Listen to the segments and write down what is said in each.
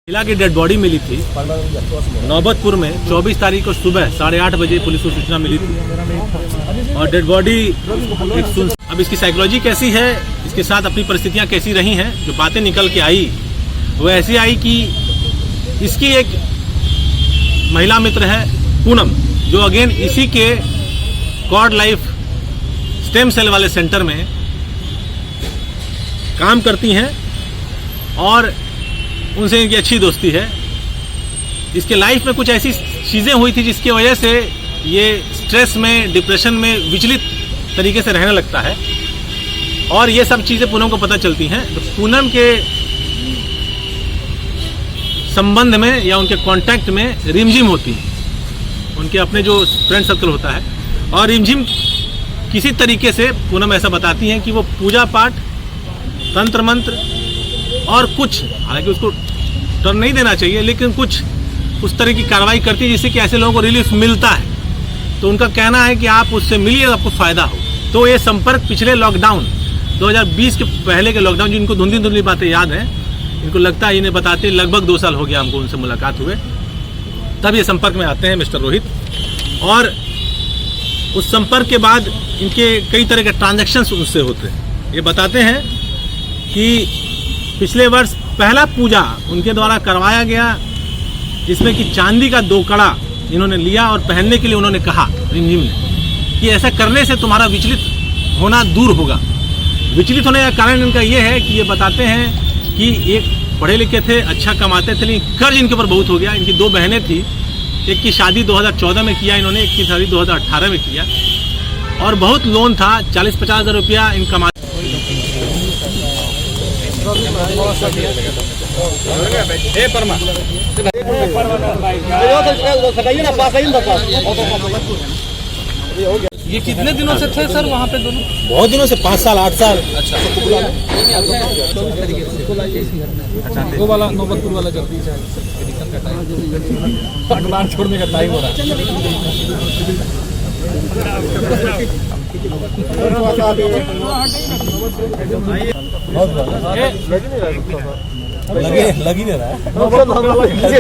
महिला की dead body मिली थी नौबतपुर में 24 तारीख को सुबह 8:30 बजे पुलिस को सूचना मिली थी और डेड बॉडी अब इसकी साइकोलॉजी कैसी है, इसके साथ अपनी परिस्थितियां कैसी रही हैं, जो बातें निकल के आई वो ऐसी आई कि इसकी एक महिला मित्र है पूनम, जो अगेन इसी के कॉर्ड लाइफ स्टेम सेल वाले सेंटर में काम करती हैं और उनसे इनकी अच्छी दोस्ती है। इसके लाइफ में कुछ ऐसी चीज़ें हुई थी जिसकी वजह से ये स्ट्रेस में, डिप्रेशन में विचलित तरीके से रहने लगता है और ये सब चीज़ें पूनम को पता चलती हैं। तो पूनम के संबंध में या उनके कांटेक्ट में रिमझिम होती है, उनके अपने जो फ्रेंड सर्कल होता है, और रिमझिम किसी तरीके से पूनम ऐसा बताती हैं कि वो पूजा पाठ, तंत्र मंत्र और कुछ, हालांकि उसको टर्न नहीं देना चाहिए, लेकिन कुछ उस तरह की कार्रवाई करती है जिससे कि ऐसे लोगों को रिलीफ मिलता है। तो उनका कहना है कि आप उससे मिलिए, आपको फायदा हो। तो ये संपर्क पिछले लॉकडाउन 2020 के पहले के लॉकडाउन, जिनको धुंधली बातें याद हैं, इनको लगता है, इन्हें बताते लगभग 2 साल हो गया हमको उनसे मुलाकात हुए, तब ये संपर्क में आते हैं मिस्टर रोहित। और उस संपर्क के बाद इनके कई तरह के ट्रांजैक्शंस उनसे होते हैं। ये बताते हैं कि पिछले वर्ष पहला पूजा उनके द्वारा करवाया गया, जिसमें कि चांदी का 2 कड़ा इन्होंने लिया और पहनने के लिए उन्होंने कहा रिमझिम ने कि ऐसा करने से तुम्हारा विचलित होना दूर होगा। विचलित होने का कारण इनका ये है कि ये बताते हैं कि एक पढ़े लिखे थे, अच्छा कमाते थे, लेकिन कर्ज इनके ऊपर बहुत हो गया। इनकी 2 बहनें थी, एक की शादी 2014 में किया इन्होंने, एक की शादी 2018 में किया, और बहुत लोन था, 40-50 हज़ार रुपया इन कमा। ये कितने दिनों से थे सर वहाँ पे दोनों? बहुत दिनों से, 5 साल 8 साल। अच्छा, वो वाला नौबतपुर वाला जल्दी से अखबार छोड़ने का टाइम हो रहा लग ही नहीं रहा है,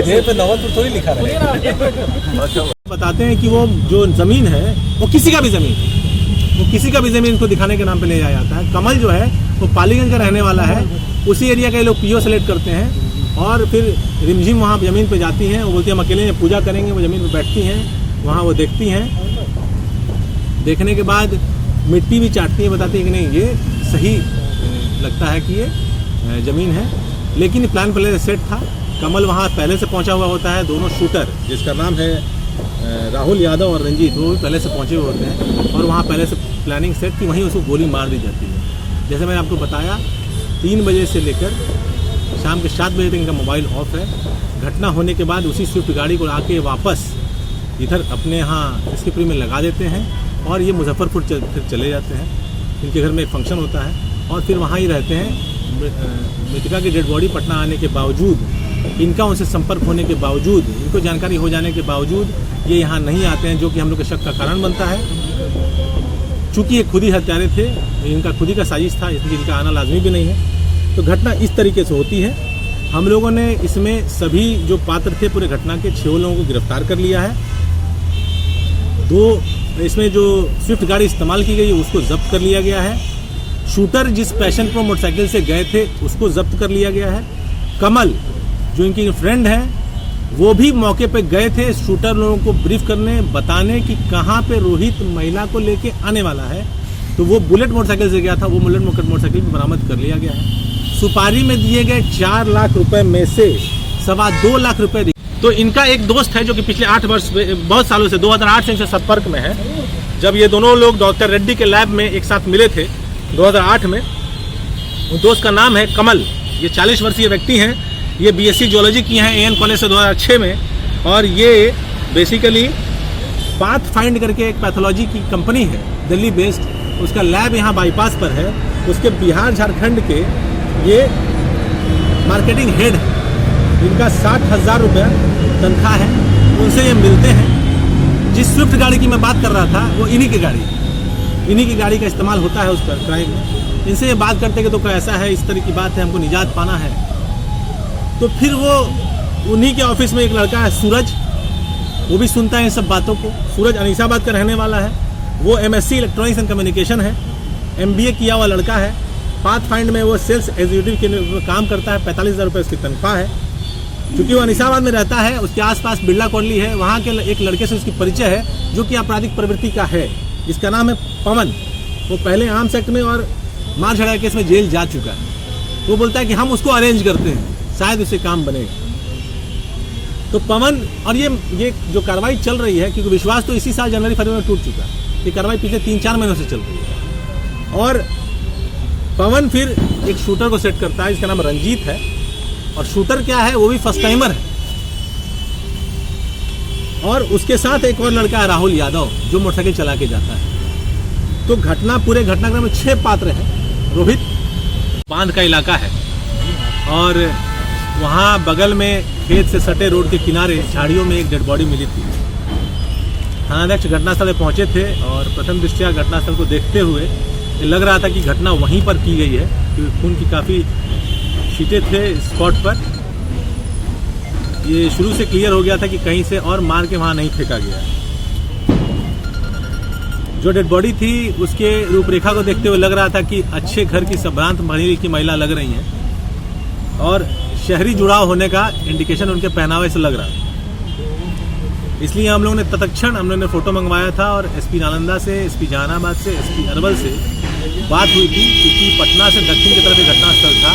जेब पे नौबतपुर थोड़ी लिखा रहा है। बताते हैं कि वो जो जमीन है वो किसी का भी जमीन को दिखाने के नाम पे ले जाया जाता है। कमल जो है वो पालीगंज का रहने वाला है, उसी एरिया के लोग पीओ सेलेक्ट करते हैं और फिर रिमझिम वहाँ जमीन पे जाती हैं। वो बोलती है हम अकेले पूजा करेंगे, वो जमीन पे बैठती हैं, वहाँ वो देखती हैं, देखने के बाद मिट्टी भी चाटती है, बताती है कि नहीं ये सही लगता है कि ये ज़मीन है। लेकिन प्लान पहले से सेट था। कमल वहाँ पहले से पहुँचा हुआ होता है, दोनों शूटर जिसका नाम है राहुल यादव और रंजीत, वो भी पहले से पहुँचे हुए होते हैं और वहाँ पहले से प्लानिंग सेट थी, वहीं उसको गोली मार दी जाती है। जैसे मैंने आपको बताया 3 बजे से लेकर शाम के 7 बजे तक इनका मोबाइल ऑफ है। घटना होने के बाद उसी स्विफ्ट गाड़ी को आके वापस इधर अपने यहाँ स्किपरी में लगा देते हैं और ये मुजफ्फरपुर फिर चले जाते हैं। इनके घर में एक फंक्शन होता है और फिर वहाँ ही रहते हैं। मृतका की डेड बॉडी पटना आने के बावजूद, इनका उनसे संपर्क होने के बावजूद, इनको जानकारी हो जाने के बावजूद ये यहाँ नहीं आते हैं, जो कि हम लोग के शक का कारण बनता है। चूँकि ये खुद ही हत्यारे थे, इनका खुद ही का साजिश था, इसलिए इनका आना लाजमी भी नहीं है। तो घटना इस तरीके से होती है। हम लोगों ने इसमें सभी जो पात्र थे पूरे घटना के 6 लोगों को गिरफ्तार कर लिया है। 2 इसमें जो स्विफ्ट गाड़ी इस्तेमाल की गई उसको जब्त कर लिया गया है। शूटर जिस पैशन प्रो मोटरसाइकिल से गए थे उसको जब्त कर लिया गया है। कमल जो इनकी फ्रेंड है वो भी मौके पे गए थे शूटर लोगों को ब्रीफ करने, बताने कि कहाँ पे रोहित महिला को लेके आने वाला है। तो वो बुलेट मोटरसाइकिल से गया था, वो बुलेट मोटरसाइकिल भी बरामद कर लिया गया है। सुपारी में दिए गए 4 लाख रुपए में से 2.25 लाख रुपए। तो इनका एक दोस्त है जो कि पिछले 8 वर्ष बहुत सालों से 2008 से इनसे संपर्क में है। जब ये दोनों लोग डॉक्टर रेड्डी के लैब में एक साथ मिले थे 2008 में, उस दोस्त का नाम है कमल। ये 40 वर्षीय व्यक्ति हैं। ये बीएससी जियोलॉजी किए हैं एएन कॉलेज से 2006 में, और ये बेसिकली पाथ फाइंड करके एक पैथोलॉजी की कंपनी है दिल्ली बेस्ड, उसका लैब यहाँ बाईपास पर है। उसके बिहार झारखंड के ये मार्केटिंग हेड है। इनका 60,000 रुपया तनख्वाह है। उनसे ये मिलते हैं। जिस स्विफ्ट गाड़ी की मैं बात कर रहा था वो इन्हीं की गाड़ी का इस्तेमाल होता है उस पर क्राइम में। इनसे ये बात करते कि तो ऐसा है, इस तरह की बात है, हमको निजात पाना है। तो फिर वो उन्हीं के ऑफिस में एक लड़का है सूरज, वो भी सुनता है इन सब बातों को। सूरज अनीसाबाद का रहने वाला है, वो MSc इलेक्ट्रॉनिक्स एंड कम्युनिकेशन है, MBA किया हुआ लड़का है। पाथफाइंड में वो सेल्स एग्जीक्यूटिव के काम करता है, 45,000 रुपये उसकी तनख्वाह है। क्योंकि वो अनीसाबाद में रहता है, उसके आसपास बिरला कॉलोनी है, वहाँ के एक लड़के से उसकी परिचय है जो कि आपराधिक प्रवृत्ति का है, जिसका नाम है पवन। वो पहले आर्म्स एक्ट में और मार झगड़ा केस में जेल जा चुका है। वो बोलता है कि हम उसको अरेंज करते हैं, शायद उससे काम बनेगा। तो पवन और ये जो कार्रवाई चल रही है, क्योंकि विश्वास तो इसी साल जनवरी फरवरी में टूट चुका है, ये कार्रवाई पिछले 3-4 महीनों से चल रही है। और पवन फिर एक शूटर को सेट करता है, जिसका नाम रंजीत है। और शूटर क्या है, वो भी फर्स्ट टाइमर है। और उसके साथ एक और लड़का है राहुल यादव, जो मोटरसाइकिल चला के जाता है। तो पूरे घटनाक्रम में 6 पात्र हैं। रोहित बांध का इलाका है और वहाँ बगल में खेत से सटे रोड के किनारे झाड़ियों में एक डेड बॉडी मिली थी। थानाध्यक्ष घटनास्थल पे पहुंचे थे और प्रथम दृष्टया घटनास्थल को देखते हुए लग रहा था कि घटना वहीं पर की गई है, क्योंकि खून की काफ़ी छींटे थे स्पॉट पर। ये शुरू से क्लियर हो गया था कि कहीं से और मार के वहाँ नहीं फेंका गया। जो डेड बॉडी थी उसके रूपरेखा को देखते हुए लग रहा था कि अच्छे घर की संभ्रांत पढ़ी लिखी महिला लग रही हैं और शहरी जुड़ाव होने का इंडिकेशन उनके पहनावे से लग रहा था। इसलिए हम लोगों ने तत्क्षण फोटो मंगवाया था और SP नालंदा से, SP जहानाबाद से, SP अरवल से बात हुई थी, क्योंकि पटना से दक्षिण की तरफ एक घटनास्थल था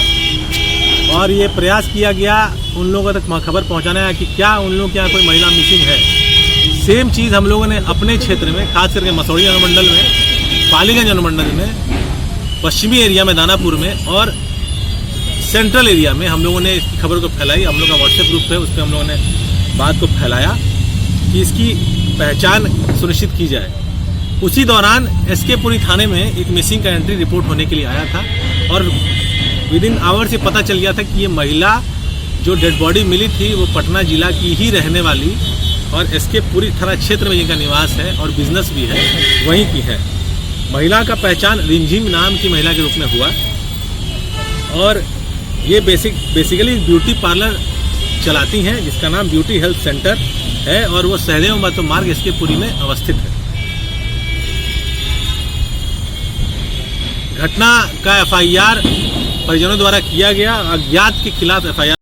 और ये प्रयास किया गया उन लोगों तक खबर पहुंचाना है कि क्या उन लोगों के यहाँ कोई महिला मिसिंग है। सेम चीज़ हम लोगों ने अपने क्षेत्र में, खास करके मसौड़ी अनुमंडल में, पालीगंज अनुमंडल में, पश्चिमी एरिया में दानापुर में और सेंट्रल एरिया में हम लोगों ने इसकी खबर को फैलाई। हम लोग का व्हाट्सएप ग्रुप है, उस पर हम लोगों ने बात को फैलाया कि इसकी पहचान सुनिश्चित की जाए। उसी दौरान SK पुरी थाने में एक मिसिंग का एंट्री रिपोर्ट होने के लिए आया था और विदिन आवर से पता चल गया था कि ये महिला जो डेड बॉडी मिली थी वो पटना जिला की ही रहने वाली और SK पुरी थाना क्षेत्र में जिनका निवास है और बिजनेस भी है वहीं की है। महिला का पहचान रिंझिम नाम की महिला के रूप में हुआ और ये बेसिकली ब्यूटी पार्लर चलाती हैं, जिसका नाम ब्यूटी हेल्थ सेंटर है और वो सहदेव महतो मार्ग SK पुरी में अवस्थित है। घटना का FIR परिजनों द्वारा किया गया। अज्ञात के खिलाफ FIR